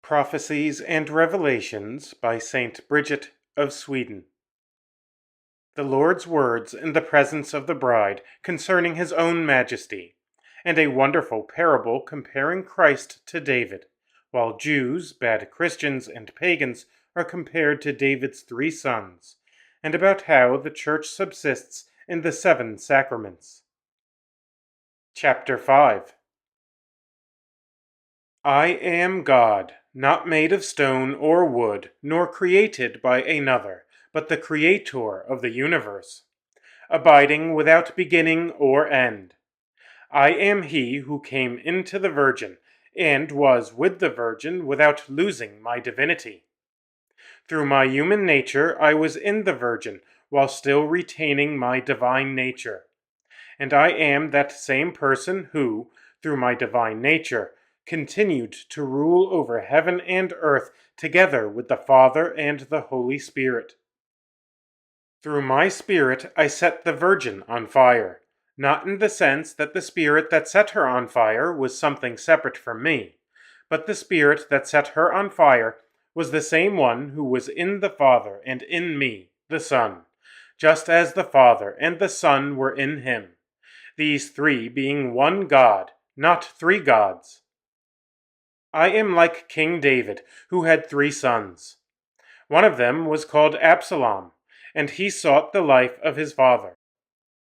Prophecies and Revelations by Saint Bridget of Sweden. The Lord's words in the presence of the bride concerning his own majesty, and a wonderful parable comparing Christ to David, while Jews, bad Christians, and pagans are compared to David's 3 sons, and about how the Church subsists in the 7 sacraments. Chapter 5. I am God, not made of stone or wood, nor created by another, but the Creator of the universe, abiding without beginning or end. I am he who came into the Virgin, and was with the Virgin without losing my divinity. Through my human nature I was in the Virgin, while still retaining my divine nature. And I am that same person who, through my divine nature, continued to rule over heaven and earth together with the Father and the Holy Spirit. Through my Spirit I set the Virgin on fire, not in the sense that the Spirit that set her on fire was something separate from me, but the Spirit that set her on fire was the same one who was in the Father and in me, the Son, just as the Father and the Son were in him, these 3 being one God, not 3 gods. I am like King David, who had 3 sons. One of them was called Absalom, and he sought the life of his father.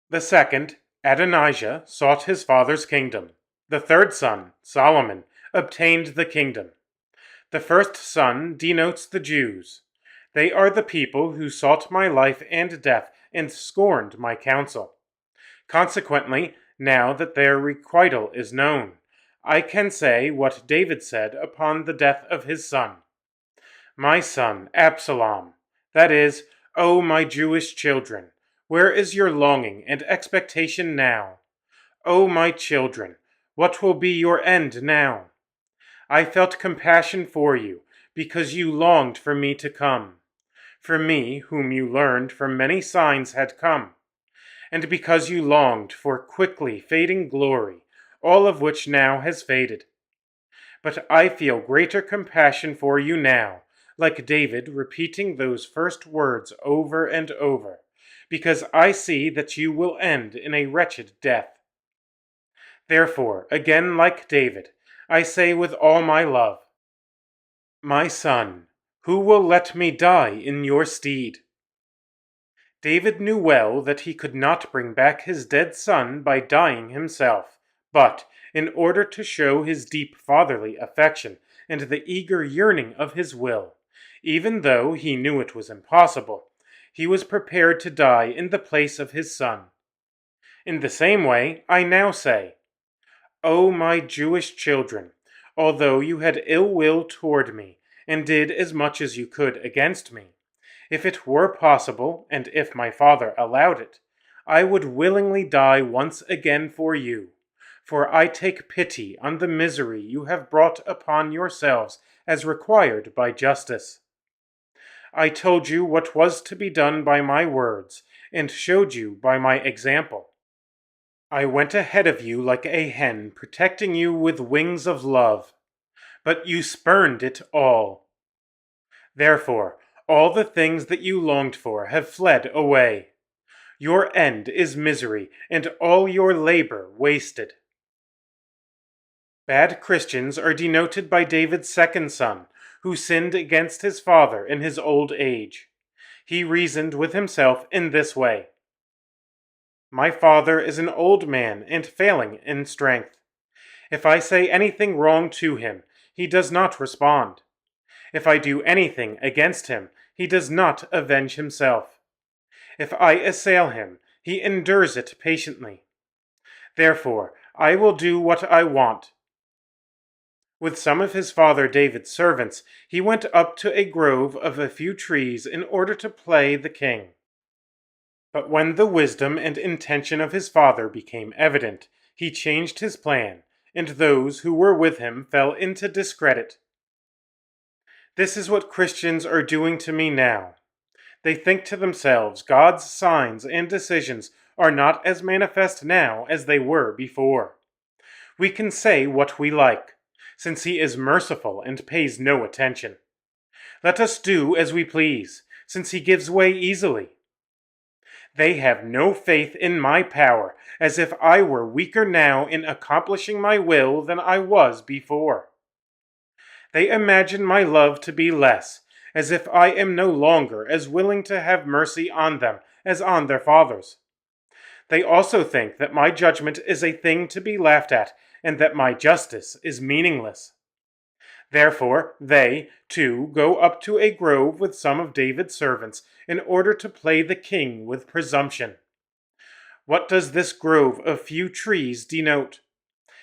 The second, Adonijah, sought his father's kingdom. The third son, Solomon, obtained the kingdom. The first son denotes the Jews. They are the people who sought my life and death and scorned my counsel. Consequently, now that their requital is known, I can say what David said upon the death of his son. My son, Absalom, that is, O my Jewish children, where is your longing and expectation now? O my children, what will be your end now? I felt compassion for you, because you longed for me to come, for me whom you learned from many signs had come, and because you longed for quickly fading glory, all of which now has faded. But I feel greater compassion for you now, like David repeating those first words over and over, because I see that you will end in a wretched death. Therefore, again like David, I say with all my love, my son, who will let me die in your stead? David knew well that he could not bring back his dead son by dying himself, but, in order to show his deep fatherly affection and the eager yearning of his will, even though he knew it was impossible, he was prepared to die in the place of his son. In the same way, I now say, O my Jewish children, although you had ill will toward me, and did as much as you could against me, if it were possible, and if my father allowed it, I would willingly die once again for you. For I take pity on the misery you have brought upon yourselves as required by justice. I told you what was to be done by my words, and showed you by my example. I went ahead of you like a hen, protecting you with wings of love, but you spurned it all. Therefore, all the things that you longed for have fled away. Your end is misery, and all your labor wasted. Bad Christians are denoted by David's second son, who sinned against his father in his old age. He reasoned with himself in this way: my father is an old man and failing in strength. If I say anything wrong to him, he does not respond. If I do anything against him, he does not avenge himself. If I assail him, he endures it patiently. Therefore, I will do what I want. With some of his father David's servants, he went up to a grove of a few trees in order to play the king. But when the wisdom and intention of his father became evident, he changed his plan, and those who were with him fell into discredit. This is what Christians are doing to me now. They think to themselves, God's signs and decisions are not as manifest now as they were before. We can say what we like. since he is merciful and pays no attention. Let us do as we please, since he gives way easily. They have no faith in my power, as if I were weaker now in accomplishing my will than I was before. They imagine my love to be less, as if I am no longer as willing to have mercy on them as on their fathers. They also think that my judgment is a thing to be laughed at, and that my justice is meaningless. Therefore they, too, go up to a grove with some of David's servants in order to play the king with presumption. What does this grove of few trees denote?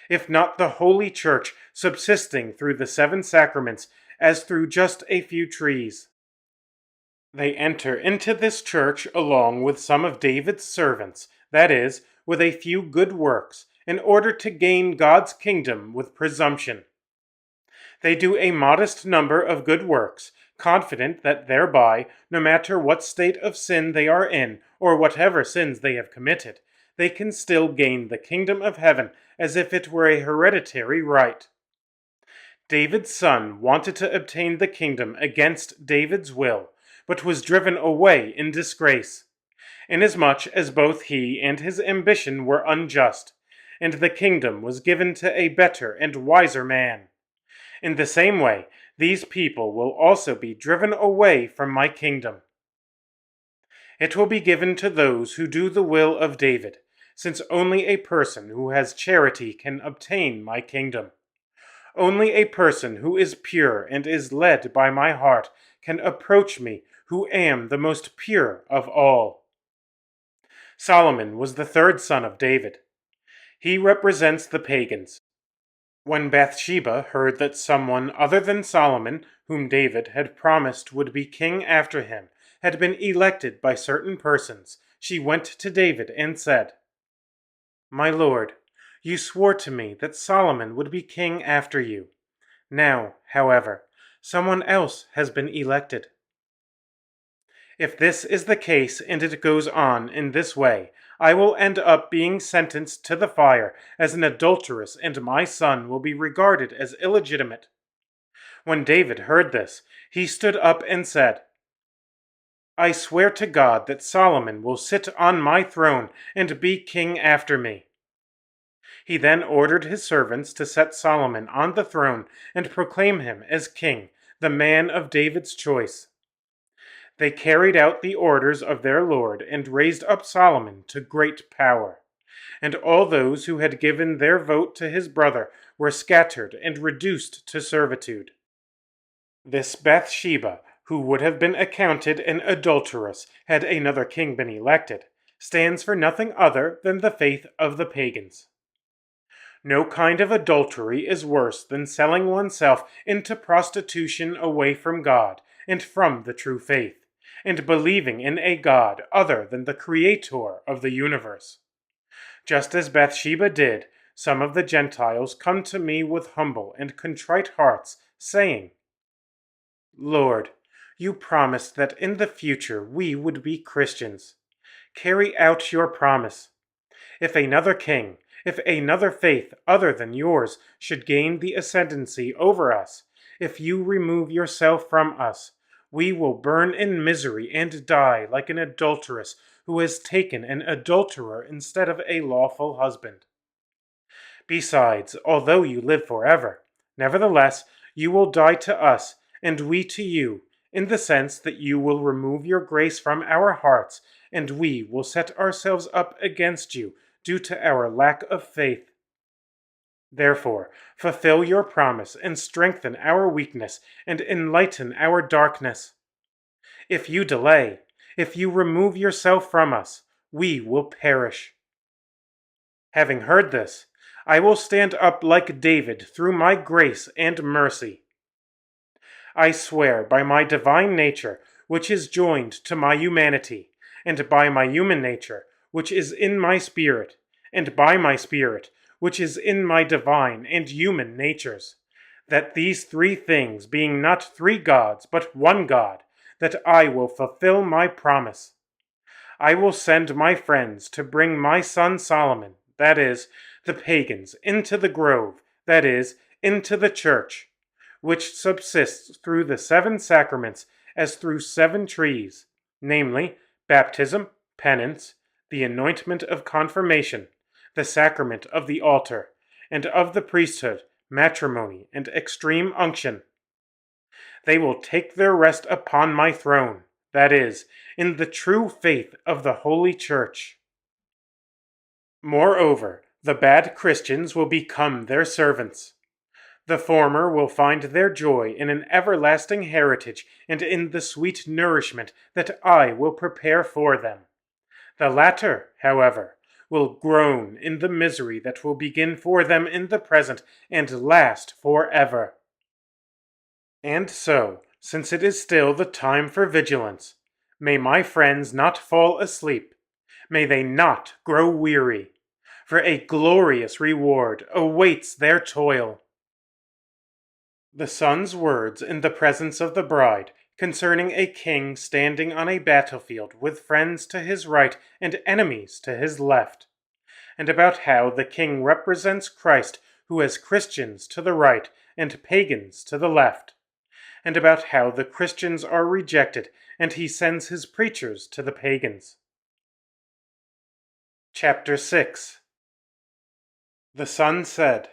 If not the holy church subsisting through the 7 sacraments as through just a few trees. They enter into this church along with some of David's servants, that is, with a few good works, in order to gain God's kingdom with presumption. They do a modest number of good works, confident that thereby, no matter what state of sin they are in, or whatever sins they have committed, they can still gain the kingdom of heaven as if it were a hereditary right. David's son wanted to obtain the kingdom against David's will, but was driven away in disgrace, inasmuch as both he and his ambition were unjust, and the kingdom was given to a better and wiser man. In the same way, these people will also be driven away from my kingdom. It will be given to those who do the will of David, since only a person who has charity can obtain my kingdom. Only a person who is pure and is led by my heart can approach me, who am the most pure of all. Solomon was the 3rd son of David. He represents the pagans. When Bathsheba heard that someone other than Solomon, whom David had promised would be king after him, had been elected by certain persons, she went to David and said, "My lord, you swore to me that Solomon would be king after you. Now, however, someone else has been elected. If this is the case and it goes on in this way, I will end up being sentenced to the fire as an adulteress, and my son will be regarded as illegitimate." When David heard this, he stood up and said, "I swear to God that Solomon will sit on my throne and be king after me." He then ordered his servants to set Solomon on the throne and proclaim him as king, the man of David's choice. They carried out the orders of their Lord and raised up Solomon to great power. And all those who had given their vote to his brother were scattered and reduced to servitude. This Bathsheba, who would have been accounted an adulteress had another king been elected, stands for nothing other than the faith of the pagans. No kind of adultery is worse than selling oneself into prostitution away from God and from the true faith, and believing in a God other than the Creator of the universe. Just as Bathsheba did, some of the Gentiles come to me with humble and contrite hearts, saying, "Lord, you promised that in the future we would be Christians. Carry out your promise. If another king, if another faith other than yours should gain the ascendancy over us, if you remove yourself from us, we will burn in misery and die like an adulteress who has taken an adulterer instead of a lawful husband. Besides, although you live forever, nevertheless you will die to us, and we to you, in the sense that you will remove your grace from our hearts, and we will set ourselves up against you due to our lack of faith. Therefore, fulfill your promise and strengthen our weakness and enlighten our darkness. If you delay, if you remove yourself from us, we will perish." Having heard this, I will stand up like David through my grace and mercy. I swear by my divine nature, which is joined to my humanity, and by my human nature, which is in my spirit, and by my spirit, which is in my divine and human natures, that these 3 things, being not 3 gods, but one God, that I will fulfill my promise. I will send my friends to bring my son Solomon, that is, the pagans, into the grove, that is, into the Church, which subsists through the 7 sacraments as through 7 trees, namely, baptism, penance, the anointment of confirmation, the sacrament of the altar, and of the priesthood, matrimony, and extreme unction. They will take their rest upon my throne, that is, in the true faith of the Holy Church. Moreover, the bad Christians will become their servants. The former will find their joy in an everlasting heritage and in the sweet nourishment that I will prepare for them. The latter, however, will groan in the misery that will begin for them in the present and last forever. And so, since it is still the time for vigilance, may my friends not fall asleep, may they not grow weary, for a glorious reward awaits their toil. The son's words in the presence of the bride concerning a king standing on a battlefield with friends to his right and enemies to his left, and about how the king represents Christ, who has Christians to the right and pagans to the left, and about how the Christians are rejected and he sends his preachers to the pagans. Chapter 6. The son said,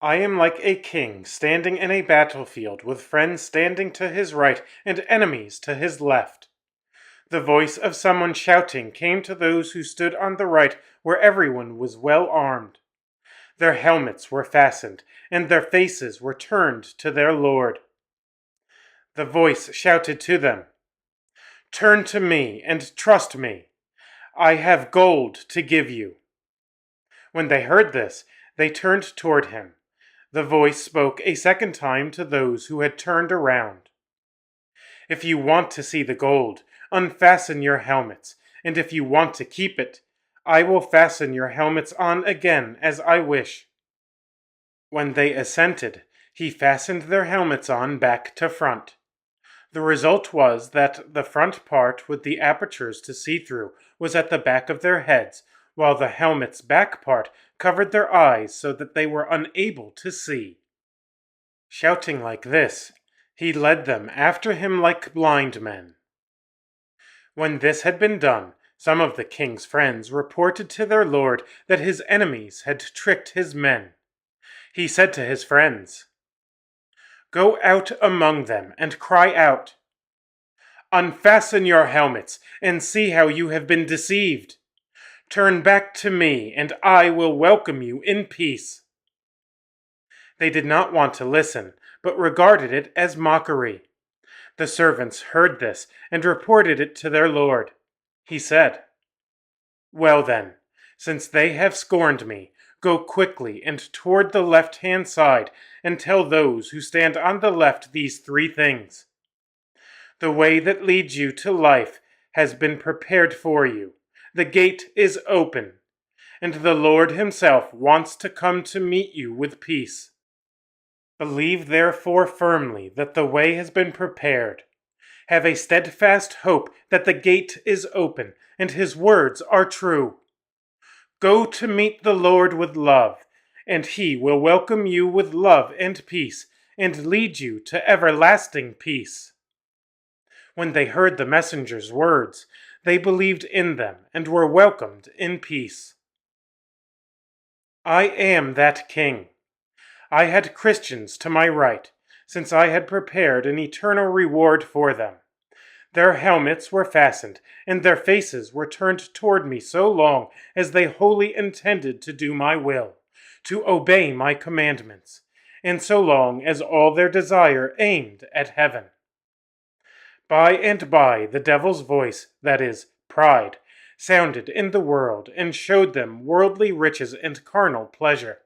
I am like a king standing in a battlefield with friends standing to his right and enemies to his left. The voice of someone shouting came to those who stood on the right, where everyone was well armed. Their helmets were fastened, and their faces were turned to their Lord. The voice shouted to them, Turn to me and trust me. I have gold to give you. When they heard this, they turned toward him. The voice spoke a second time to those who had turned around. If you want to see the gold, unfasten your helmets, and if you want to keep it, I will fasten your helmets on again as I wish. When they assented, he fastened their helmets on back to front. The result was that the front part with the apertures to see through was at the back of their heads, while the helmet's back part covered their eyes so that they were unable to see. Shouting like this, he led them after him like blind men. When this had been done, some of the king's friends reported to their lord that his enemies had tricked his men. He said to his friends, Go out among them and cry out, Unfasten your helmets and see how you have been deceived. Turn back to me, and I will welcome you in peace. They did not want to listen, but regarded it as mockery. The servants heard this and reported it to their lord. He said, Well then, since they have scorned me, go quickly and toward the left-hand side, and tell those who stand on the left these 3 things. The way that leads you to life has been prepared for you. The gate is open, and the Lord himself wants to come to meet you with peace. Believe therefore firmly that the way has been prepared. Have a steadfast hope that the gate is open, and his words are true. Go to meet the Lord with love, and he will welcome you with love and peace, and lead you to everlasting peace. When they heard the messenger's words, they believed in them and were welcomed in peace. I am that king. I had Christians to my right, since I had prepared an eternal reward for them. Their helmets were fastened, and their faces were turned toward me so long as they wholly intended to do my will, to obey my commandments, and so long as all their desire aimed at heaven. By and by the devil's voice, that is, pride, sounded in the world and showed them worldly riches and carnal pleasure.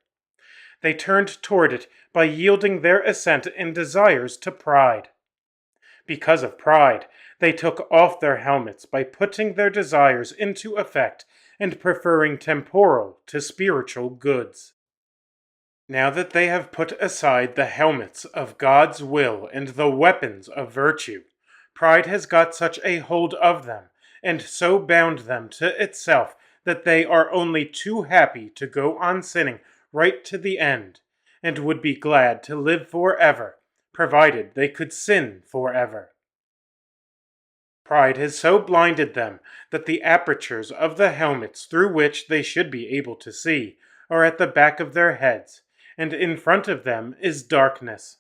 They turned toward it by yielding their assent and desires to pride. Because of pride, they took off their helmets by putting their desires into effect and preferring temporal to spiritual goods. Now that they have put aside the helmets of God's will and the weapons of virtue, pride has got such a hold of them, and so bound them to itself, that they are only too happy to go on sinning right to the end, and would be glad to live forever, provided they could sin forever. Pride has so blinded them that the apertures of the helmets through which they should be able to see are at the back of their heads, and in front of them is darkness.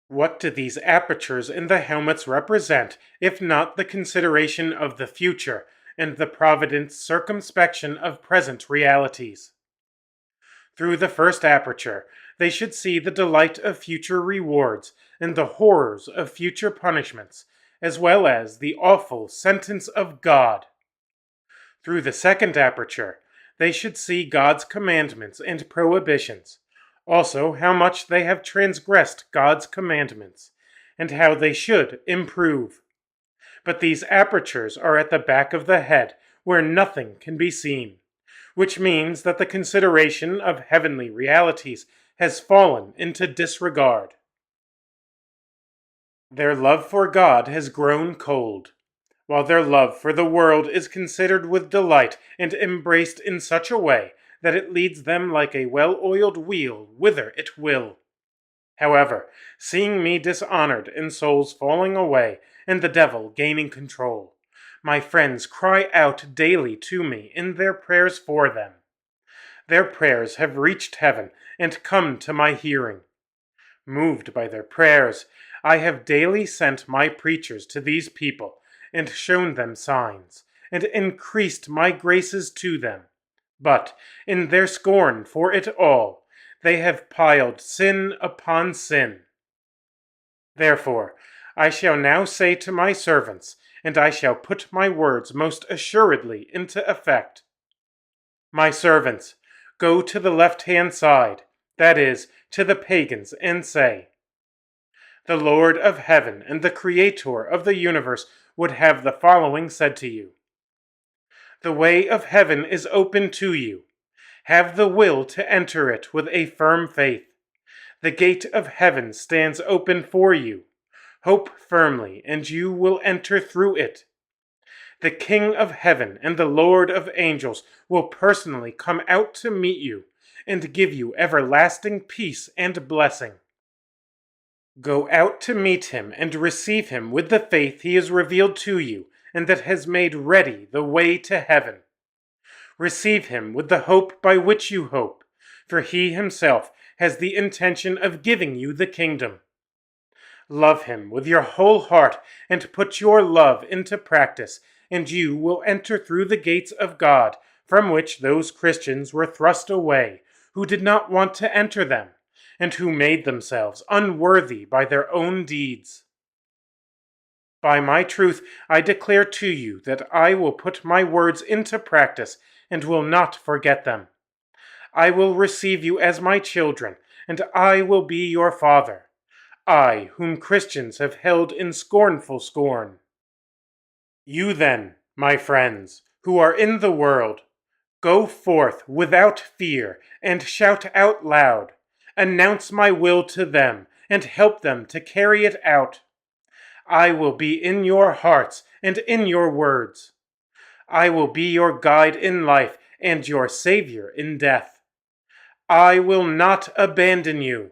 What do these apertures in the helmets represent, if not the consideration of the future and the provident circumspection of present realities? Through the first aperture, they should see the delight of future rewards and the horrors of future punishments, as well as the awful sentence of God. Through the second aperture, they should see God's commandments and prohibitions, also how much they have transgressed God's commandments, and how they should improve. But these apertures are at the back of the head, where nothing can be seen, which means that the consideration of heavenly realities has fallen into disregard. Their love for God has grown cold, while their love for the world is considered with delight and embraced in such a way that it leads them like a well-oiled wheel whither it will. However, seeing me dishonored and souls falling away, and the devil gaining control, my friends cry out daily to me in their prayers for them. Their prayers have reached heaven and come to my hearing. Moved by their prayers, I have daily sent my preachers to these people, and shown them signs, and increased my graces to them. But, in their scorn for it all, they have piled sin upon sin. Therefore, I shall now say to my servants, and I shall put my words most assuredly into effect. My servants, go to the left-hand side, that is, to the pagans, and say, the Lord of heaven and the Creator of the universe would have the following said to you. The way of heaven is open to you. Have the will to enter it with a firm faith. The gate of heaven stands open for you. Hope firmly, and you will enter through it. The King of heaven and the Lord of angels will personally come out to meet you and give you everlasting peace and blessing. Go out to meet him and receive him with the faith he has revealed to you and that has made ready the way to heaven. Receive him with the hope by which you hope, for he himself has the intention of giving you the kingdom. Love him with your whole heart and put your love into practice, and you will enter through the gates of God, from which those Christians were thrust away, who did not want to enter them, and who made themselves unworthy by their own deeds. By my truth I declare to you that I will put my words into practice, and will not forget them. I will receive you as my children, and I will be your father. I, whom Christians have held in scornful scorn. You then, my friends, who are in the world, go forth without fear, and shout out loud. Announce my will to them, and help them to carry it out. I will be in your hearts and in your words. I will be your guide in life and your Savior in death. I will not abandon you.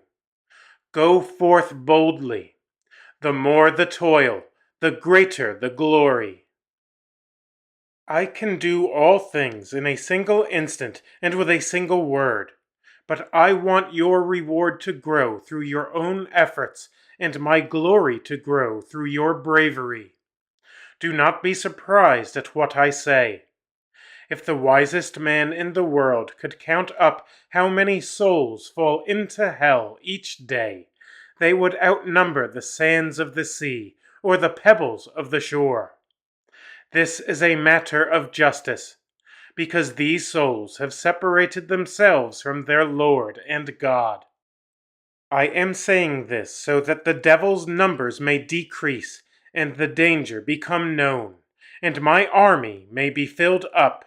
Go forth boldly. The more the toil, the greater the glory. I can do all things in a single instant and with a single word, but I want your reward to grow through your own efforts and my glory to grow through your bravery. Do not be surprised at what I say. If the wisest man in the world could count up how many souls fall into hell each day, they would outnumber the sands of the sea or the pebbles of the shore. This is a matter of justice, because these souls have separated themselves from their Lord and God. I am saying this so that the devil's numbers may decrease, and the danger become known, and my army may be filled up.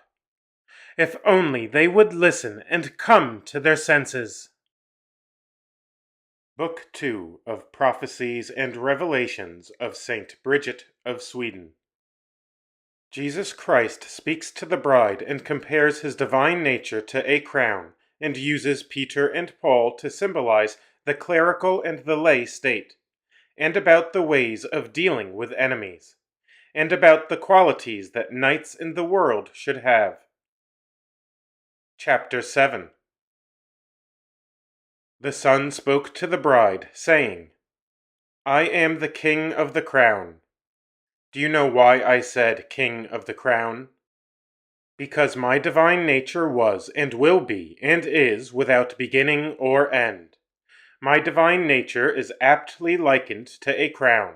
If only they would listen and come to their senses. Book 2 of Prophecies and Revelations of Saint Bridget of Sweden. Jesus Christ speaks to the bride and compares his divine nature to a crown, and uses Peter and Paul to symbolize the clerical and the lay state, and about the ways of dealing with enemies, and about the qualities that knights in the world should have. Chapter 7. The Son spoke to the bride, saying, I am the King of the crown. Do you know why I said King of the crown? Because my divine nature was, and will be, and is, without beginning or end. My divine nature is aptly likened to a crown,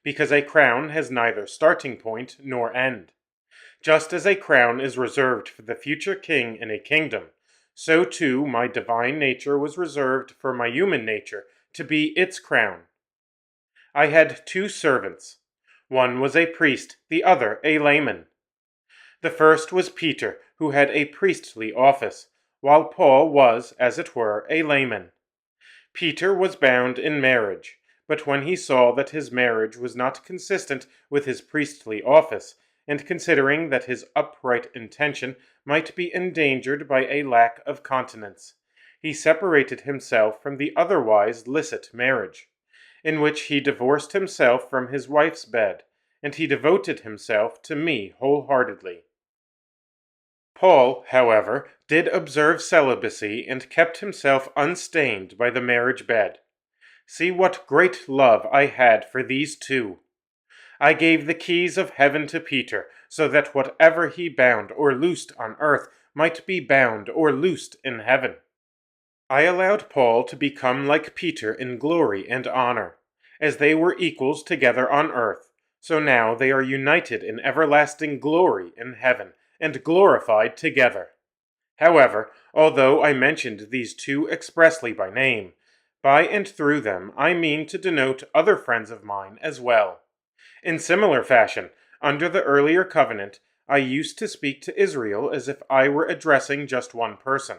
because a crown has neither starting point nor end. Just as a crown is reserved for the future king in a kingdom, so too my divine nature was reserved for my human nature to be its crown. I had 2 servants. One was a priest, the other a layman. The first was Peter, who had a priestly office, while Paul was, as it were, a layman. Peter was bound in marriage, but when he saw that his marriage was not consistent with his priestly office, and considering that his upright intention might be endangered by a lack of continence, he separated himself from the otherwise licit marriage, in which he divorced himself from his wife's bed, and he devoted himself to me wholeheartedly. Paul, however, did observe celibacy and kept himself unstained by the marriage bed. See what great love I had for these 2. I gave the keys of heaven to Peter, so that whatever he bound or loosed on earth might be bound or loosed in heaven. I allowed Paul to become like Peter in glory and honor, as they were equals together on earth, so now they are united in everlasting glory in heaven, and glorified together. However, although I mentioned these 2 expressly by name, by and through them I mean to denote other friends of mine as well. In similar fashion, under the earlier covenant, I used to speak to Israel as if I were addressing just one person,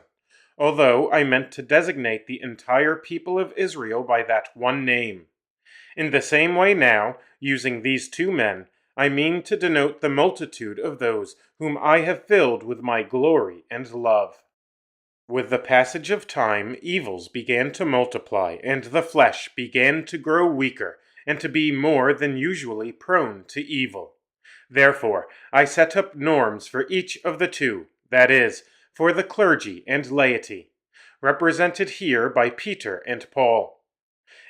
although I meant to designate the entire people of Israel by that one name. In the same way now, using these 2 men, I mean to denote the multitude of those whom I have filled with my glory and love. With the passage of time, evils began to multiply, and the flesh began to grow weaker, and to be more than usually prone to evil. Therefore, I set up norms for each of the 2, that is, for the clergy and laity, represented here by Peter and Paul.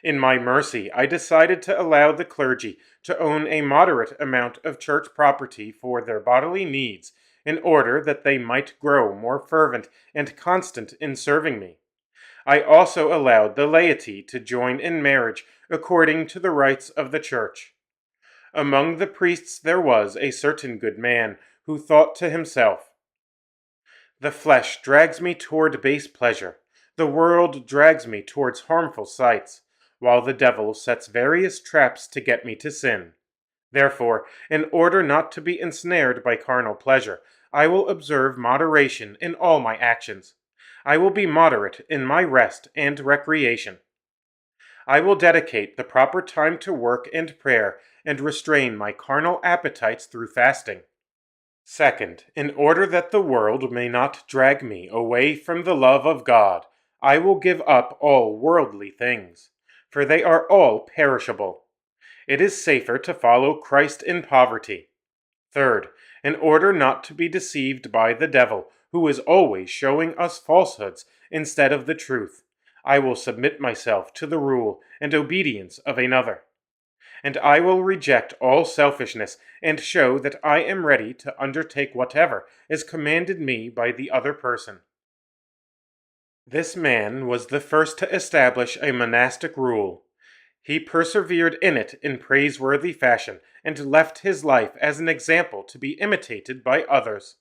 In my mercy, I decided to allow the clergy to own a moderate amount of church property for their bodily needs, in order that they might grow more fervent and constant in serving me. I also allowed the laity to join in marriage according to the rites of the church. Among the priests there was a certain good man who thought to himself, The flesh drags me toward base pleasure, the world drags me towards harmful sights, while the devil sets various traps to get me to sin. Therefore, in order not to be ensnared by carnal pleasure, I will observe moderation in all my actions. I will be moderate in my rest and recreation. I will dedicate the proper time to work and prayer, and restrain my carnal appetites through fasting. Second, in order that the world may not drag me away from the love of God, I will give up all worldly things, for they are all perishable. It is safer to follow Christ in poverty. Third, in order not to be deceived by the devil, who is always showing us falsehoods instead of the truth, I will submit myself to the rule and obedience of another. And I will reject all selfishness, and show that I am ready to undertake whatever is commanded me by the other person. This man was the first to establish a monastic rule. He persevered in it in praiseworthy fashion, and left his life as an example to be imitated by others.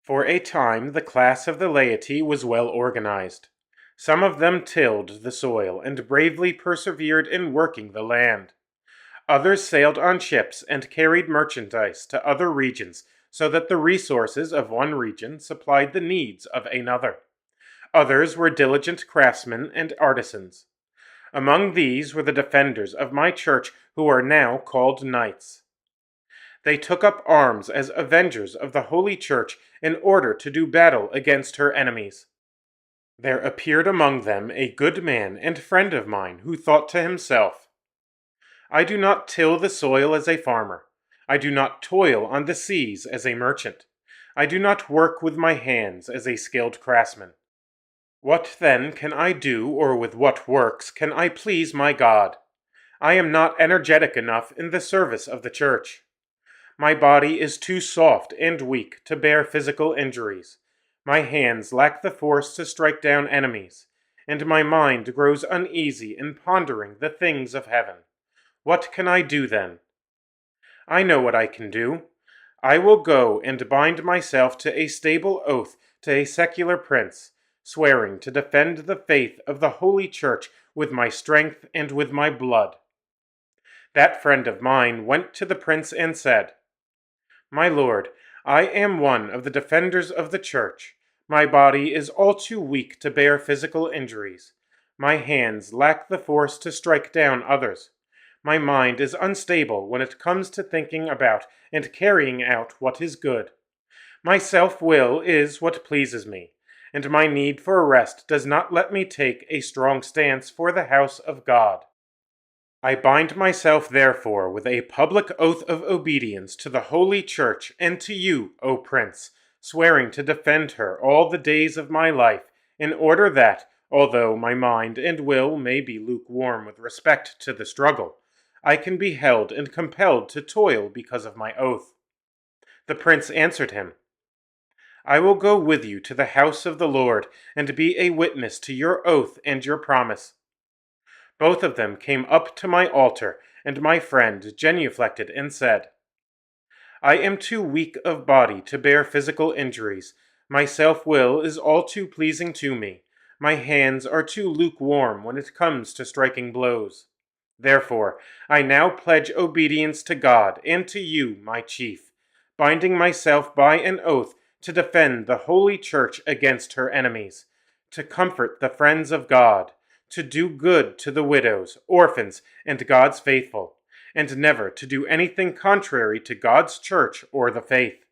For a time the class of the laity was well organized. Some of them tilled the soil, and bravely persevered in working the land. Others sailed on ships and carried merchandise to other regions, so that the resources of one region supplied the needs of another. Others were diligent craftsmen and artisans. Among these were the defenders of my church, who are now called knights. They took up arms as avengers of the Holy Church in order to do battle against her enemies. There appeared among them a good man and friend of mine who thought to himself, I do not till the soil as a farmer. I do not toil on the seas as a merchant. I do not work with my hands as a skilled craftsman. What then can I do, or with what works can I please my God? I am not energetic enough in the service of the church. My body is too soft and weak to bear physical injuries. My hands lack the force to strike down enemies, and my mind grows uneasy in pondering the things of heaven. What can I do then? I know what I can do. I will go and bind myself to a stable oath to a secular prince, swearing to defend the faith of the Holy Church with my strength and with my blood. That friend of mine went to the prince and said, My lord, I am one of the defenders of the Church. My body is all too weak to bear physical injuries. My hands lack the force to strike down others. My mind is unstable when it comes to thinking about and carrying out what is good. My self-will is what pleases me, and my need for rest does not let me take a strong stance for the house of God. I bind myself therefore with a public oath of obedience to the Holy Church and to you, O Prince, swearing to defend her all the days of my life, in order that, although my mind and will may be lukewarm with respect to the struggle, I can be held and compelled to toil because of my oath. The prince answered him, I will go with you to the house of the Lord, and be a witness to your oath and your promise. Both of them came up to my altar, and my friend genuflected and said, I am too weak of body to bear physical injuries. My self-will is all too pleasing to me. My hands are too lukewarm when it comes to striking blows. Therefore, I now pledge obedience to God and to you, my chief, binding myself by an oath to defend the Holy Church against her enemies, to comfort the friends of God, to do good to the widows, orphans, and God's faithful, and never to do anything contrary to God's church or the faith.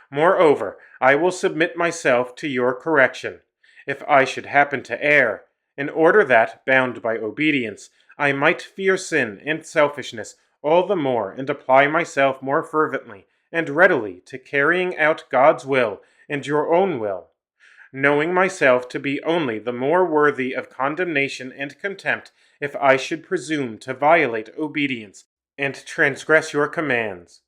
Moreover, I will submit myself to your correction, if I should happen to err, in order that, bound by obedience, I might fear sin and selfishness all the more and apply myself more fervently and readily to carrying out God's will and your own will, knowing myself to be only the more worthy of condemnation and contempt if I should presume to violate obedience and transgress your commands.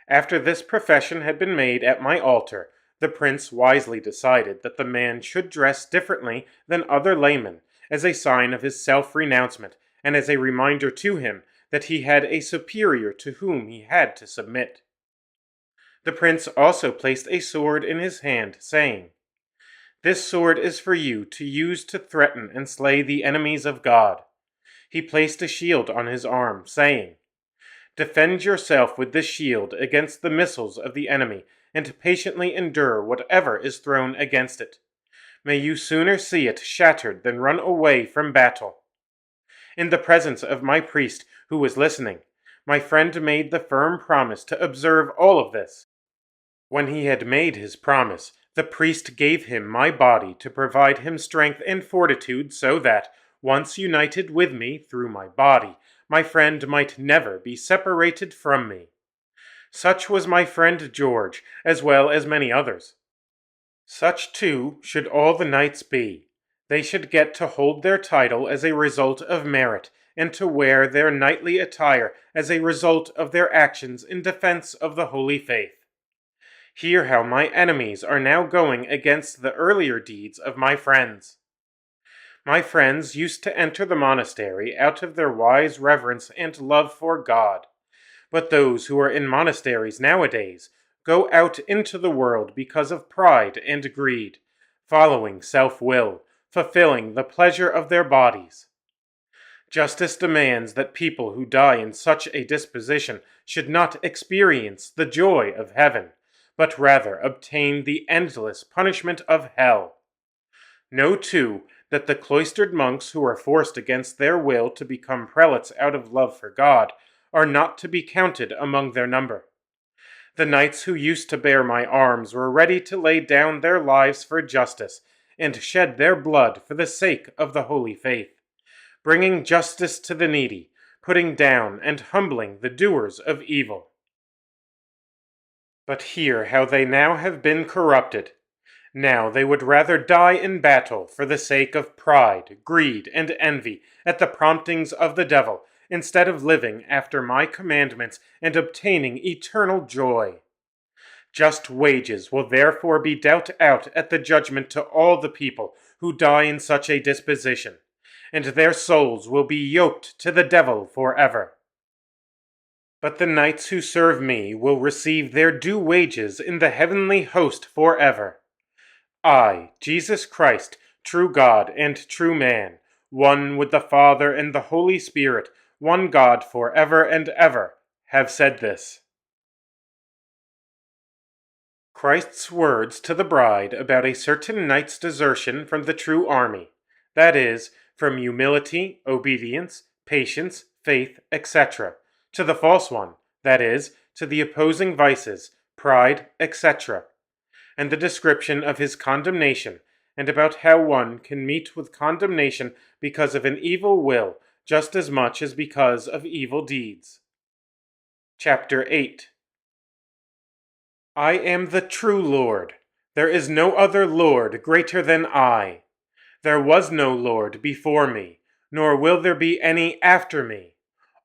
After this profession had been made at my altar, the prince wisely decided that the man should dress differently than other laymen, as a sign of his self-renouncement, and as a reminder to him that he had a superior to whom he had to submit. The prince also placed a sword in his hand, saying, This sword is for you to use to threaten and slay the enemies of God. He placed a shield on his arm, saying, Defend yourself with this shield against the missiles of the enemy, and patiently endure whatever is thrown against it. May you sooner see it shattered than run away from battle. In the presence of my priest, who was listening, my friend made the firm promise to observe all of this. When he had made his promise, the priest gave him my body to provide him strength and fortitude so that, once united with me through my body, my friend might never be separated from me. Such was my friend George, as well as many others. Such, too, should all the knights be. They should get to hold their title as a result of merit, and to wear their knightly attire as a result of their actions in defense of the holy faith. Hear how my enemies are now going against the earlier deeds of my friends. My friends used to enter the monastery out of their wise reverence and love for God, but those who are in monasteries nowadays go out into the world because of pride and greed, following self-will, fulfilling the pleasure of their bodies. Justice demands that people who die in such a disposition should not experience the joy of heaven, but rather obtain the endless punishment of hell. Know, too, that the cloistered monks who are forced against their will to become prelates out of love for God are not to be counted among their number. The knights who used to bear my arms were ready to lay down their lives for justice, and shed their blood for the sake of the holy faith, bringing justice to the needy, putting down and humbling the doers of evil. But hear how they now have been corrupted. Now they would rather die in battle for the sake of pride, greed, and envy at the promptings of the devil, instead of living after my commandments and obtaining eternal joy. Just wages will therefore be dealt out at the judgment to all the people who die in such a disposition, and their souls will be yoked to the devil forever. But the knights who serve me will receive their due wages in the heavenly host forever. I, Jesus Christ, true God and true man, one with the Father and the Holy Spirit, one God forever and ever, have said this. Christ's words to the bride about a certain knight's desertion from the true army, that is, from humility, obedience, patience, faith, etc., to the false one, that is, to the opposing vices, pride, etc., and the description of his condemnation, and about how one can meet with condemnation because of an evil will just as much as because of evil deeds. Chapter 8. I am the true Lord. There is no other Lord greater than I. There was no Lord before me, nor will there be any after me.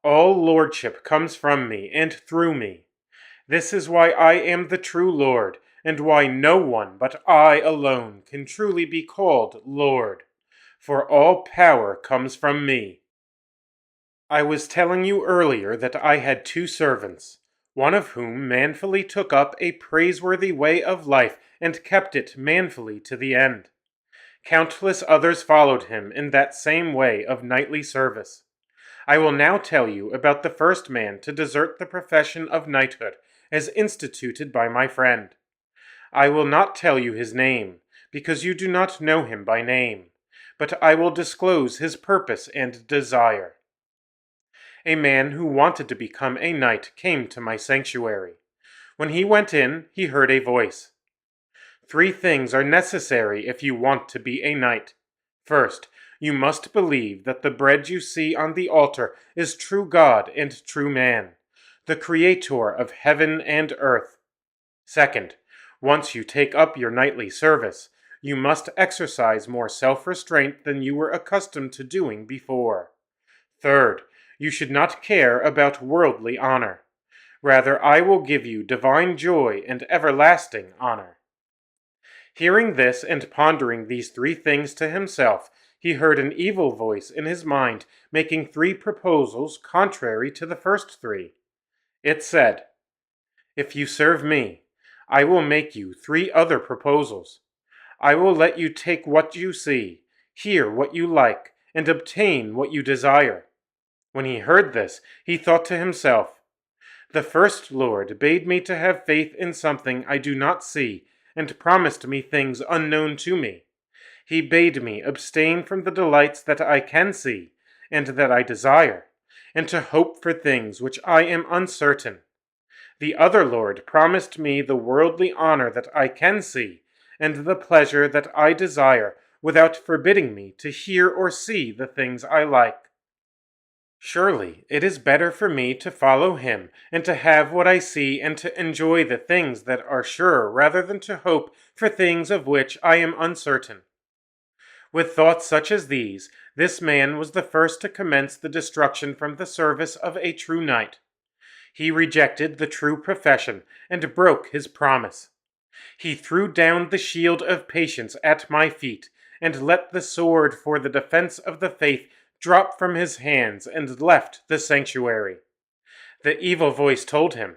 All lordship comes from me and through me. This is why I am the true Lord, and why no one but I alone can truly be called Lord, for all power comes from me. I was telling you earlier that I had 2 servants, one of whom manfully took up a praiseworthy way of life and kept it manfully to the end. Countless others followed him in that same way of knightly service. I will now tell you about the first man to desert the profession of knighthood as instituted by my friend. I will not tell you his name, because you do not know him by name, but I will disclose his purpose and desire. A man who wanted to become a knight came to my sanctuary. When he went in, he heard a voice. 3 things are necessary if you want to be a knight. First, you must believe that the bread you see on the altar is true God and true man, the Creator of heaven and earth. Second, once you take up your knightly service, you must exercise more self-restraint than you were accustomed to doing before. Third, you should not care about worldly honor. Rather, I will give you divine joy and everlasting honor. Hearing this and pondering these 3 things to himself, he heard an evil voice in his mind making 3 proposals contrary to the first 3. It said, "If you serve me, I will make you 3 other proposals. I will let you take what you see, hear what you like, and obtain what you desire." When he heard this, he thought to himself, "The first Lord bade me to have faith in something I do not see, and promised me things unknown to me. He bade me abstain from the delights that I can see, and that I desire, and to hope for things which I am uncertain. The other Lord promised me the worldly honor that I can see, and the pleasure that I desire, without forbidding me to hear or see the things I like. Surely it is better for me to follow him, and to have what I see, and to enjoy the things that are sure, rather than to hope for things of which I am uncertain." With thoughts such as these, this man was the first to commence the destruction from the service of a true knight. He rejected the true profession, and broke his promise. He threw down the shield of patience at my feet, and let the sword for the defense of the faith drop from his hands, and left the sanctuary. The evil voice told him,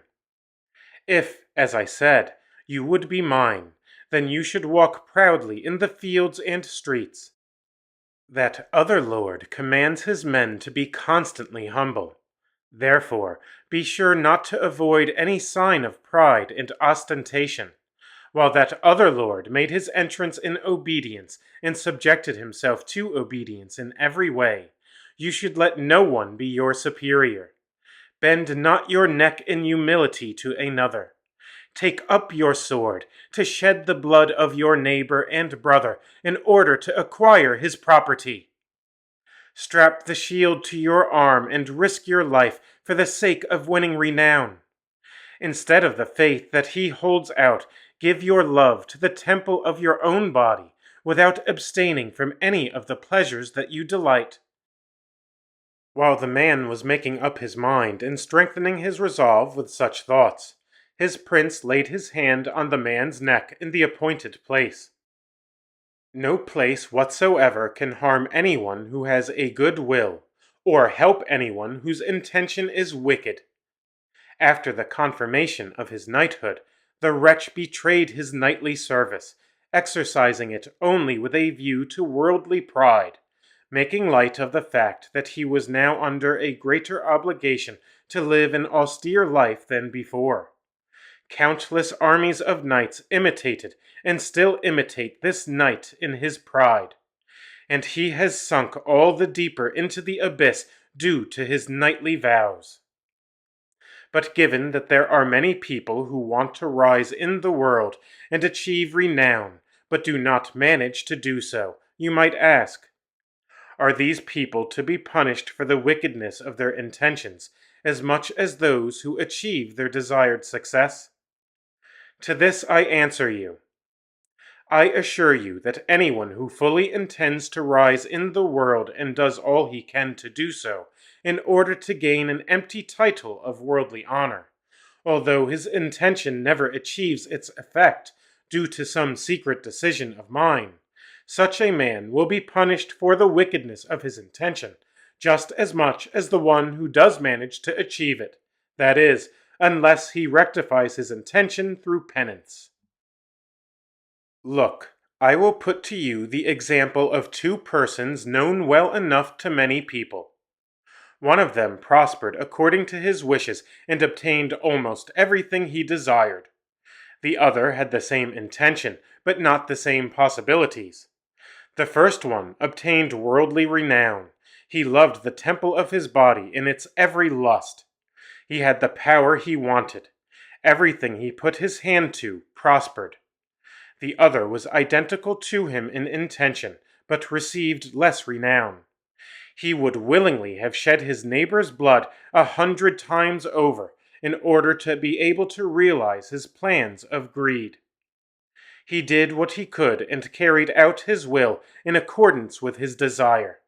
"If, as I said, you would be mine, then you should walk proudly in the fields and streets. That other Lord commands his men to be constantly humble. Therefore, be sure not to avoid any sign of pride and ostentation. While that other Lord made his entrance in obedience and subjected himself to obedience in every way, you should let no one be your superior. Bend not your neck in humility to another. Take up your sword to shed the blood of your neighbor and brother in order to acquire his property. Strap the shield to your arm and risk your life for the sake of winning renown. Instead of the faith that he holds out, give your love to the temple of your own body, without abstaining from any of the pleasures that you delight. While the man was making up his mind and strengthening his resolve with such thoughts, his prince laid his hand on the man's neck in the appointed place. No place whatsoever can harm anyone who has a good will, or help anyone whose intention is wicked. After the confirmation of his knighthood, the wretch betrayed his knightly service, exercising it only with a view to worldly pride, making light of the fact that he was now under a greater obligation to live an austere life than before. Countless armies of knights imitated and still imitate this knight in his pride, and he has sunk all the deeper into the abyss due to his knightly vows. But given that there are many people who want to rise in the world and achieve renown, but do not manage to do so, you might ask, are these people to be punished for the wickedness of their intentions as much as those who achieve their desired success? To this I answer you. I assure you that anyone who fully intends to rise in the world and does all he can to do so, in order to gain an empty title of worldly honor, although his intention never achieves its effect due to some secret decision of mine, such a man will be punished for the wickedness of his intention, just as much as the one who does manage to achieve it, that is, unless he rectifies his intention through penance. Look, I will put to you the example of two persons known well enough to many people. One of them prospered according to his wishes and obtained almost everything he desired. The other had the same intention, but not the same possibilities. The first one obtained worldly renown. He loved the temple of his body in its every lust. He had the power he wanted. Everything he put his hand to prospered. The other was identical to him in intention, but received less renown. He would willingly have shed his neighbor's blood 100 times over in order to be able to realize his plans of greed. He did what he could and carried out his will in accordance with his desire.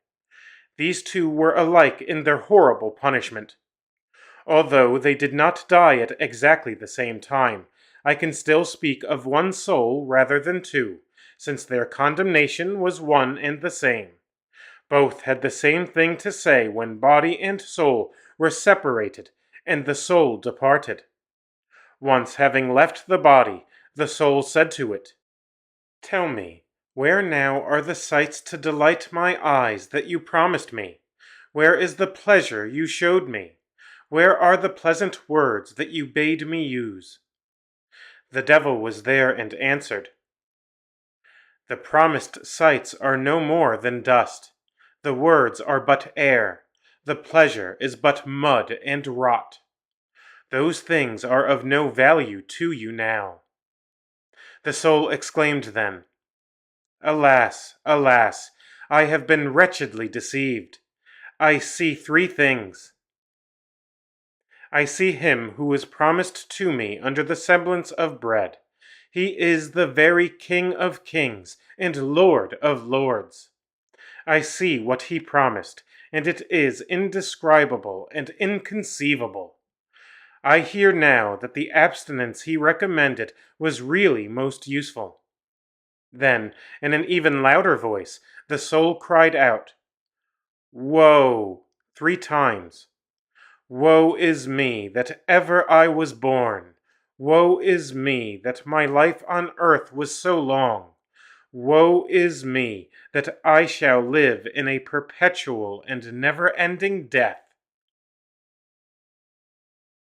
These two were alike in their horrible punishment. Although they did not die at exactly the same time, I can still speak of one soul rather than two, since their condemnation was one and the same. Both had the same thing to say when body and soul were separated and the soul departed. Once having left the body, the soul said to it, "Tell me, where now are the sights to delight my eyes that you promised me? Where is the pleasure you showed me? Where are the pleasant words that you bade me use?" The devil was there and answered, "The promised sights are no more than dust. The words are but air. The pleasure is but mud and rot. Those things are of no value to you now." The soul exclaimed then, "Alas, alas, I have been wretchedly deceived. I see three things. I see him who was promised to me under the semblance of bread. He is the very King of kings and Lord of lords. I see what he promised, and it is indescribable and inconceivable. I hear now that the abstinence he recommended was really most useful." Then, in an even louder voice, the soul cried out, "Woe!" 3 times. "Woe is me that ever I was born! Woe is me that my life on earth was so long! Woe is me that I shall live in a perpetual and never-ending death!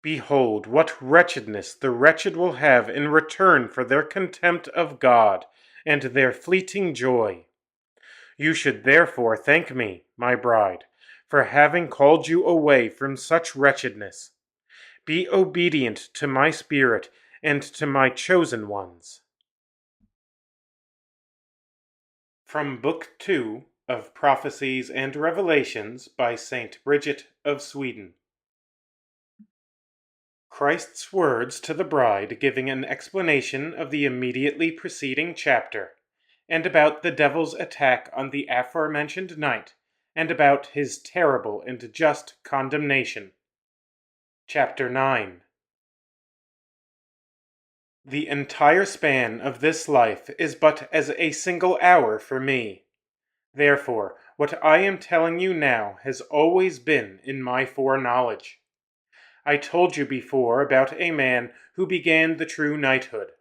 Behold what wretchedness the wretched will have in return for their contempt of God and their fleeting joy. You should therefore thank me, my bride, for having called you away from such wretchedness. Be obedient to my spirit, and to my chosen ones. From Book 2 of Prophecies and Revelations by Saint Bridget of Sweden. Christ's words to the bride, giving an explanation of the immediately preceding chapter, and about the devil's attack on the aforementioned night, and about his terrible and just condemnation. Chapter 9. The entire span of this life is but as a single hour for me. Therefore, what I am telling you now has always been in my foreknowledge. I told you before about a man who began the true knighthood,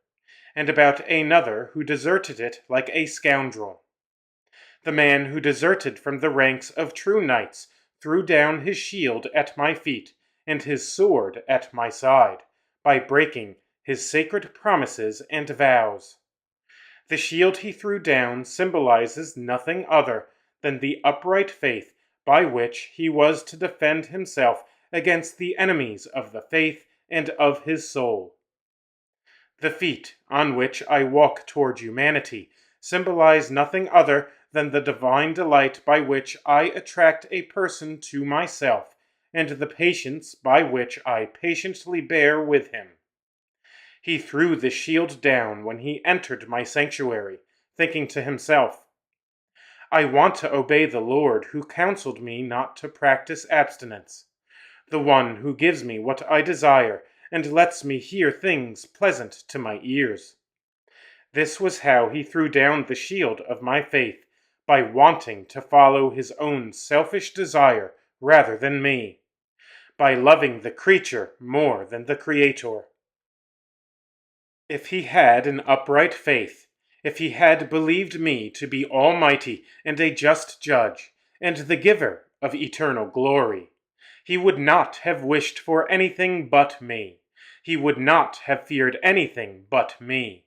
and about another who deserted it like a scoundrel. The man who deserted from the ranks of true knights threw down his shield at my feet and his sword at my side, by breaking his sacred promises and vows. The shield he threw down symbolizes nothing other than the upright faith by which he was to defend himself against the enemies of the faith and of his soul. The feet on which I walk toward humanity symbolize nothing other than the divine delight by which I attract a person to myself, and the patience by which I patiently bear with him. He threw the shield down when he entered my sanctuary, thinking to himself, I want to obey the Lord who counseled me not to practice abstinence, the one who gives me what I desire and lets me hear things pleasant to my ears. This was how he threw down the shield of my faith, by wanting to follow his own selfish desire rather than me, by loving the creature more than the Creator. If he had an upright faith, if he had believed me to be almighty and a just judge, and the giver of eternal glory, he would not have wished for anything but me. He would not have feared anything but me.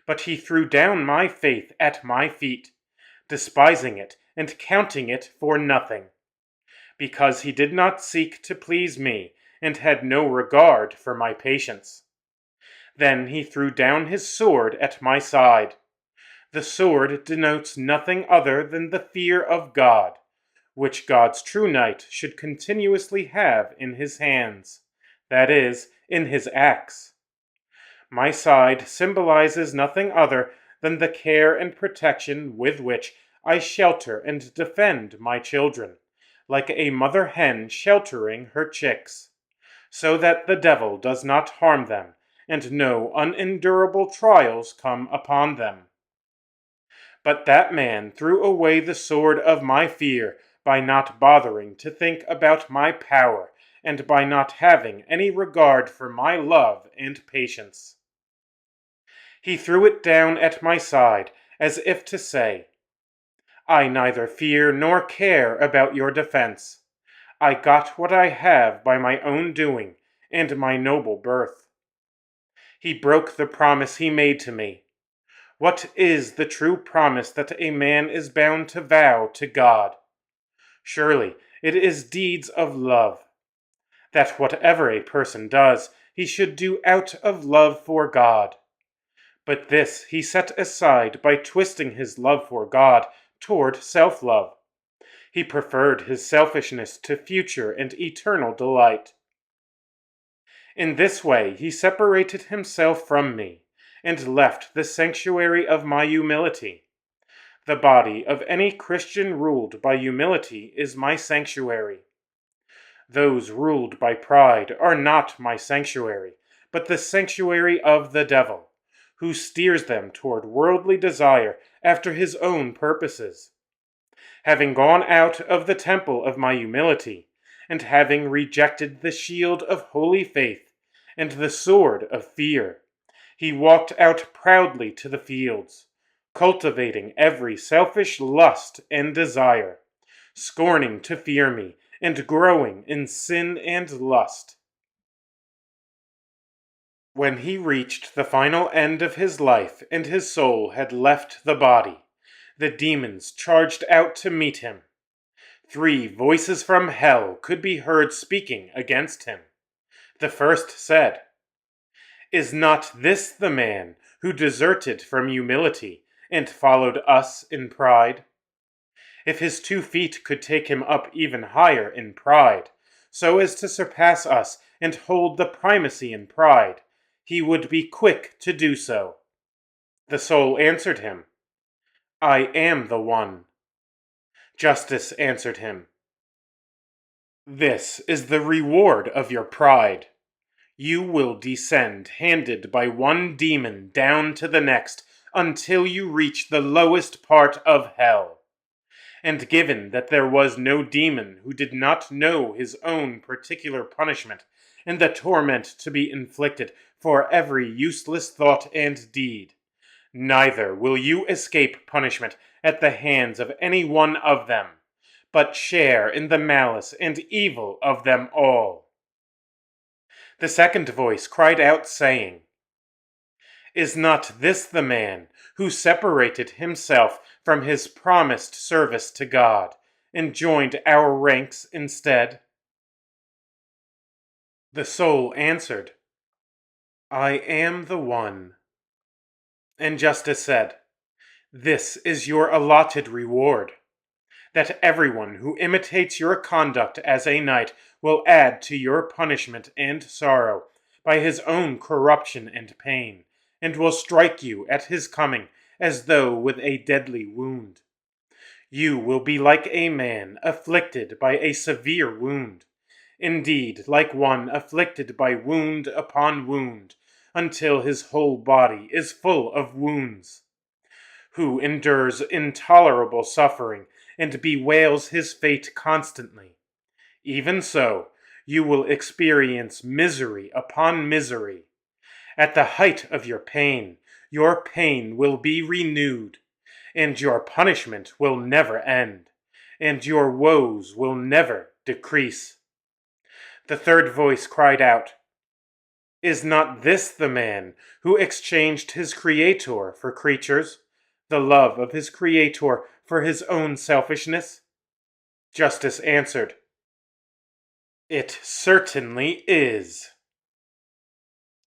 But he threw down my faith at my feet, despising it and counting it for nothing, because he did not seek to please me and had no regard for my patience. Then he threw down his sword at my side. The sword denotes nothing other than the fear of God, which God's true knight should continuously have in his hands, that is, in his axe. My side symbolizes nothing other than the care and protection with which I shelter and defend my children, like a mother hen sheltering her chicks, so that the devil does not harm them, and no unendurable trials come upon them. But that man threw away the sword of my fear by not bothering to think about my power, and by not having any regard for my love and patience. He threw it down at my side, as if to say, I neither fear nor care about your defense. I got what I have by my own doing, and my noble birth. He broke the promise he made to me. What is the true promise that a man is bound to vow to God? Surely it is deeds of love. That whatever a person does, he should do out of love for God. But this he set aside by twisting his love for God toward self-love. He preferred his selfishness to future and eternal delight. In this way he separated himself from me, and left the sanctuary of my humility. The body of any Christian ruled by humility is my sanctuary. Those ruled by pride are not my sanctuary, but the sanctuary of the devil, who steers them toward worldly desire after his own purposes. Having gone out of the temple of my humility, and having rejected the shield of holy faith and the sword of fear, he walked out proudly to the fields, cultivating every selfish lust and desire, scorning to fear me, and growing in sin and lust. When he reached the final end of his life and his soul had left the body, the demons charged out to meet him. 3 voices from hell could be heard speaking against him. The first said, Is not this the man who deserted from humility and followed us in pride? If his 2 feet could take him up even higher in pride, so as to surpass us and hold the primacy in pride, he would be quick to do so. The soul answered him, I am the one. Justice answered him, This is the reward of your pride. You will descend handed by one demon down to the next until you reach the lowest part of hell. And given that there was no demon who did not know his own particular punishment and the torment to be inflicted for every useless thought and deed, neither will you escape punishment at the hands of any one of them, but share in the malice and evil of them all. The second voice cried out, saying, Is not this the man who separated himself from his promised service to God and joined our ranks instead? The soul answered, I am the one. And Justice said, This is your allotted reward, that everyone who imitates your conduct as a knight will add to your punishment and sorrow by his own corruption and pain, and will strike you at his coming as though with a deadly wound. You will be like a man afflicted by a severe wound, indeed like one afflicted by wound upon wound, until his whole body is full of wounds, who endures intolerable suffering and bewails his fate constantly. Even so, you will experience misery upon misery. At the height of your pain will be renewed, and your punishment will never end, and your woes will never decrease. The third voice cried out, Is not this the man who exchanged his Creator for creatures, the love of his Creator for his own selfishness? Justice answered, It certainly is.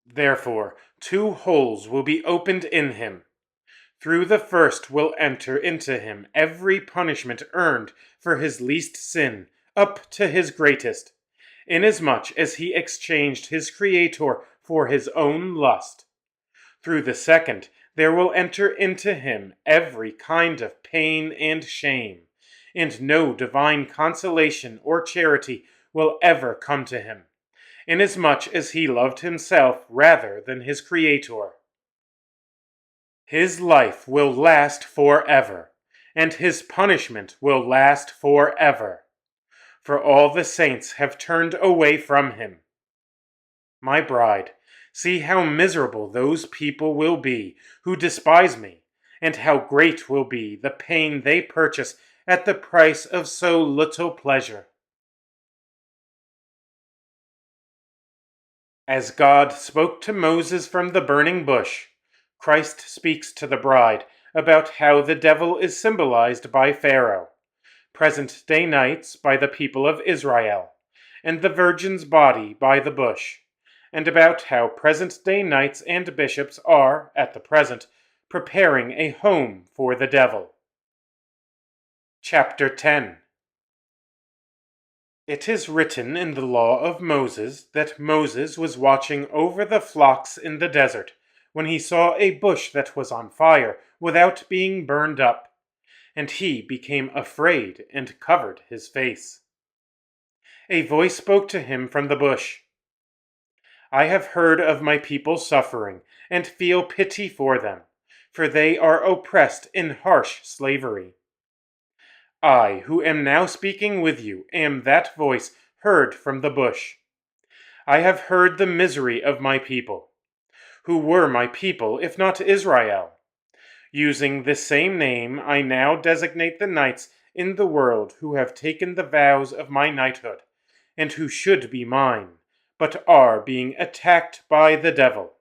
Therefore, 2 holes will be opened in him. Through the first will enter into him every punishment earned for his least sin up to his greatest, inasmuch as he exchanged his Creator for his own lust. Through the second there will enter into him every kind of pain and shame, and no divine consolation or charity will ever come to him, inasmuch as he loved himself rather than his Creator. His life will last forever, and his punishment will last forever, for all the saints have turned away from him. My bride, see how miserable those people will be who despise me, and how great will be the pain they purchase at the price of so little pleasure. As God spoke to Moses from the burning bush, Christ speaks to the bride about how the devil is symbolized by Pharaoh, present-day knights by the people of Israel, and the virgin's body by the bush, and about how present-day knights and bishops are, at the present, preparing a home for the devil. Chapter 10. It is written in the law of Moses that Moses was watching over the flocks in the desert when he saw a bush that was on fire without being burned up, and he became afraid and covered his face. A voice spoke to him from the bush. I have heard of my people's suffering and feel pity for them, for they are oppressed in harsh slavery. I, who am now speaking with you, am that voice heard from the bush. I have heard the misery of my people. Who were my people, if not Israel? Using this same name, I now designate the knights in the world who have taken the vows of my knighthood, and who should be mine, but are being attacked by the devil.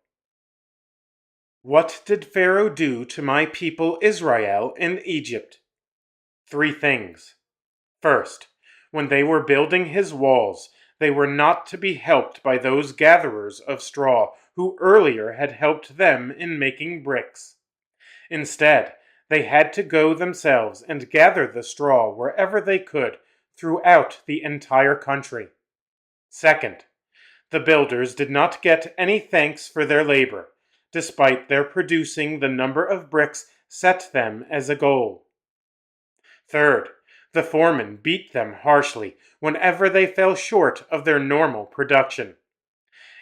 What did Pharaoh do to my people Israel in Egypt? 3 things. First, when they were building his walls, they were not to be helped by those gatherers of straw who earlier had helped them in making bricks. Instead, they had to go themselves and gather the straw wherever they could throughout the entire country. Second, the builders did not get any thanks for their labor, despite their producing the number of bricks set them as a goal. Third, the foreman beat them harshly whenever they fell short of their normal production.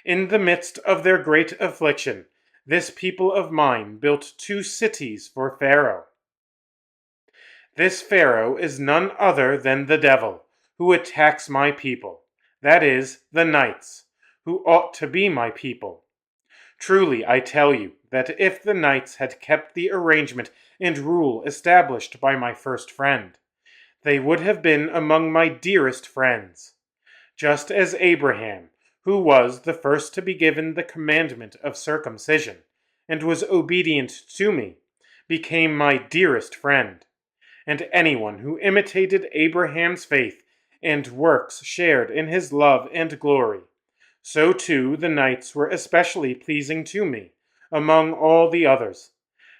In the midst of their great affliction, this people of mine built 2 cities for Pharaoh. This Pharaoh is none other than the devil, who attacks my people, that is, the knights, who ought to be my people. Truly I tell you that if the knights had kept the arrangement and rule established by my first friend, they would have been among my dearest friends, just as Abraham, who was the first to be given the commandment of circumcision, and was obedient to me, became my dearest friend, and anyone who imitated Abraham's faith and works shared in his love and glory. So too the knights were especially pleasing to me, among all the others,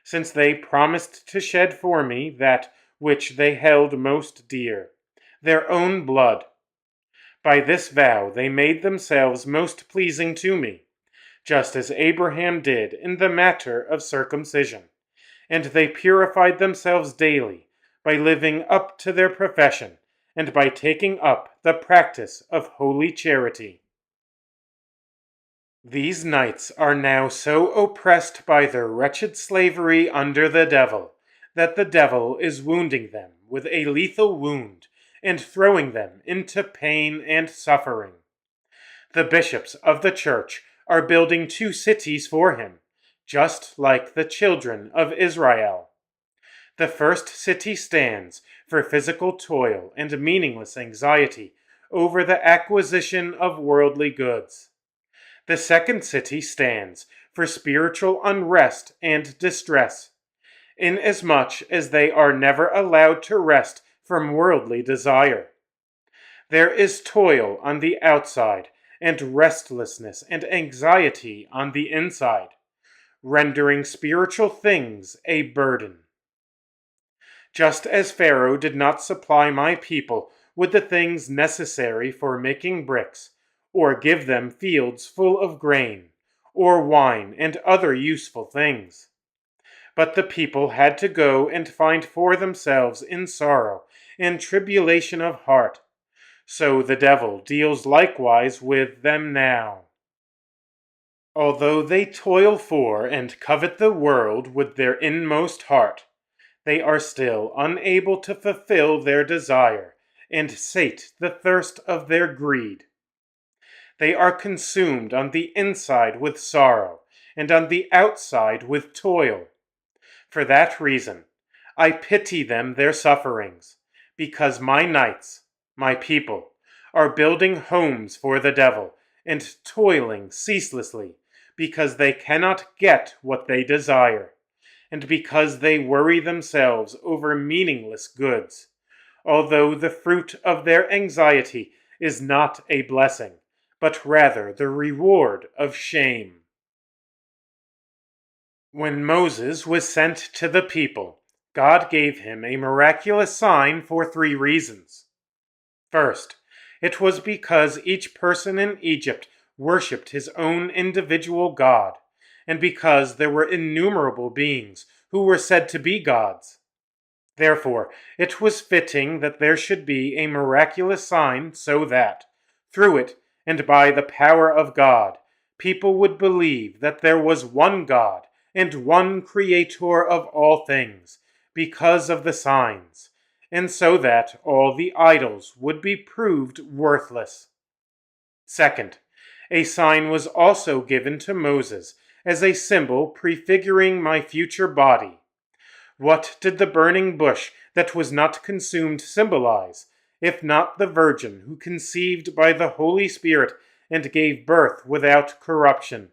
since they promised to shed for me that which they held most dear, their own blood. By this vow they made themselves most pleasing to me, just as Abraham did in the matter of circumcision, and they purified themselves daily by living up to their profession and by taking up the practice of holy charity. These knights are now so oppressed by their wretched slavery under the devil, that the devil is wounding them with a lethal wound and throwing them into pain and suffering. The bishops of the church are building 2 cities for him, just like the children of Israel. The first city stands for physical toil and meaningless anxiety over the acquisition of worldly goods. The second city stands for spiritual unrest and distress, inasmuch as they are never allowed to rest from worldly desire. There is toil on the outside, and restlessness and anxiety on the inside, rendering spiritual things a burden. Just as Pharaoh did not supply my people with the things necessary for making bricks, or give them fields full of grain, or wine and other useful things, but the people had to go and find for themselves in sorrow and tribulation of heart. So the devil deals likewise with them now. Although they toil for and covet the world with their inmost heart, they are still unable to fulfill their desire and sate the thirst of their greed. They are consumed on the inside with sorrow, and on the outside with toil. For that reason, I pity them their sufferings, because my knights, my people, are building homes for the devil, and toiling ceaselessly, because they cannot get what they desire, and because they worry themselves over meaningless goods, although the fruit of their anxiety is not a blessing, but rather the reward of shame. When Moses was sent to the people, God gave him a miraculous sign for 3 reasons. First, it was because each person in Egypt worshipped his own individual god, and because there were innumerable beings who were said to be gods. Therefore, it was fitting that there should be a miraculous sign so that, through it and by the power of God, people would believe that there was one God and one Creator of all things, because of the signs, and so that all the idols would be proved worthless. Second, a sign was also given to Moses as a symbol prefiguring my future body. What did the burning bush that was not consumed symbolize, if not the Virgin who conceived by the Holy Spirit and gave birth without corruption?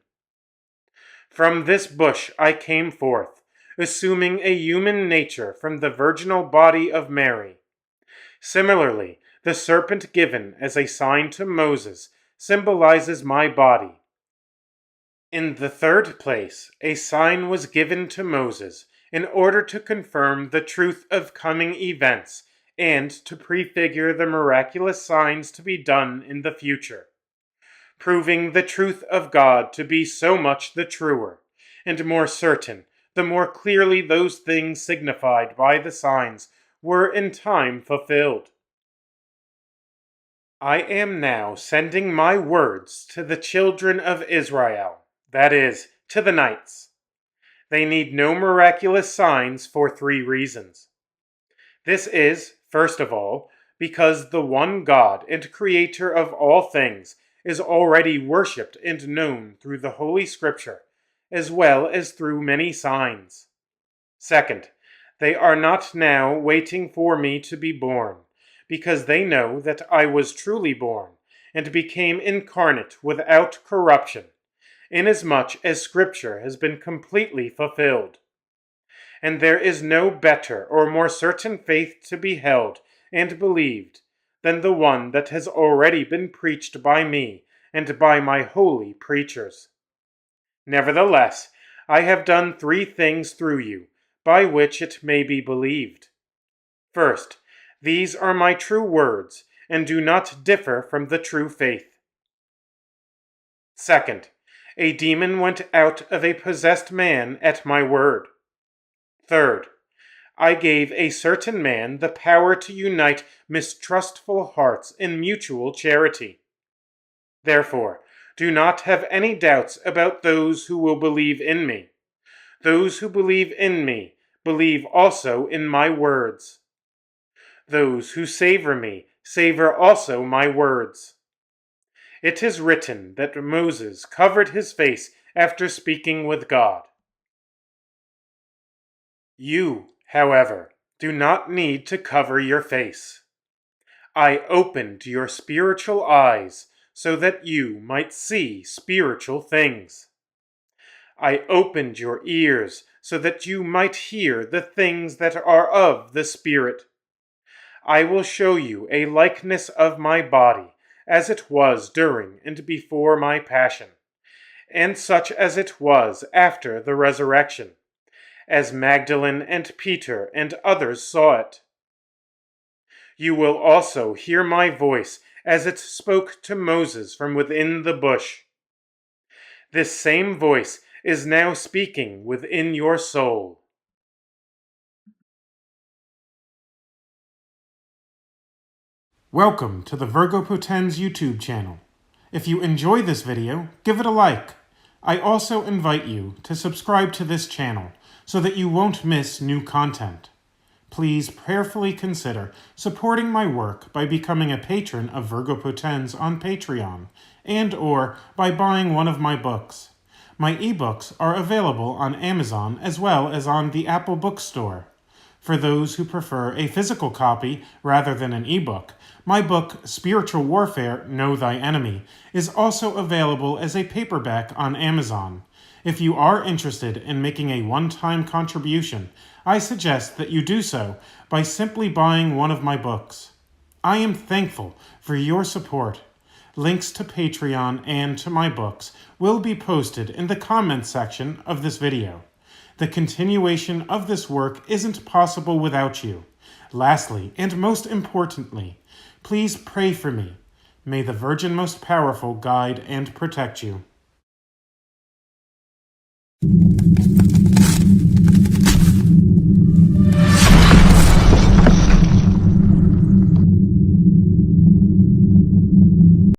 From this bush I came forth, assuming a human nature from the virginal body of Mary. Similarly, the serpent given as a sign to Moses symbolizes my body. In the third place, a sign was given to Moses in order to confirm the truth of coming events and to prefigure the miraculous signs to be done in the future, proving the truth of God to be so much the truer and more certain, the more clearly those things signified by the signs were in time fulfilled. I am now sending my words to the children of Israel, that is, to the knights. They need no miraculous signs for 3 reasons. This is, first of all, because the one God and Creator of all things is already worshipped and known through the Holy Scripture, as well as through many signs. Second, they are not now waiting for me to be born, because they know that I was truly born, and became incarnate without corruption, inasmuch as Scripture has been completely fulfilled. And there is no better or more certain faith to be held and believed than the one that has already been preached by me and by my holy preachers. Nevertheless, I have done 3 things through you, by which it may be believed. First, these are my true words, and do not differ from the true faith. Second, a demon went out of a possessed man at my word. Third, I gave a certain man the power to unite mistrustful hearts in mutual charity. Therefore, do not have any doubts about those who will believe in me. Those who believe in me believe also in my words. Those who savor me savor also my words. It is written that Moses covered his face after speaking with God. You, however, do not need to cover your face. I opened your spiritual eyes so that you might see spiritual things. I opened your ears so that you might hear the things that are of the Spirit. I will show you a likeness of my body, as it was during and before my passion, and such as it was after the resurrection, as Magdalene and Peter and others saw it. You will also hear my voice as it spoke to Moses from within the bush. This same voice is now speaking within your soul. Welcome to the Virgo Potens YouTube channel. If you enjoy this video, give it a like. I also invite you to subscribe to this channel so that you won't miss new content. Please prayerfully consider supporting my work by becoming a patron of Virgo Potens on Patreon and/or by buying one of my books. My ebooks are available on Amazon as well as on the Apple Bookstore. For those who prefer a physical copy rather than an ebook, my book, Spiritual Warfare, Know Thy Enemy, is also available as a paperback on Amazon. If you are interested in making a one-time contribution, I suggest that you do so by simply buying one of my books. I am thankful for your support. Links to Patreon and to my books will be posted in the comments section of this video. The continuation of this work isn't possible without you. Lastly, and most importantly, please pray for me. May the Virgin Most Powerful guide and protect you.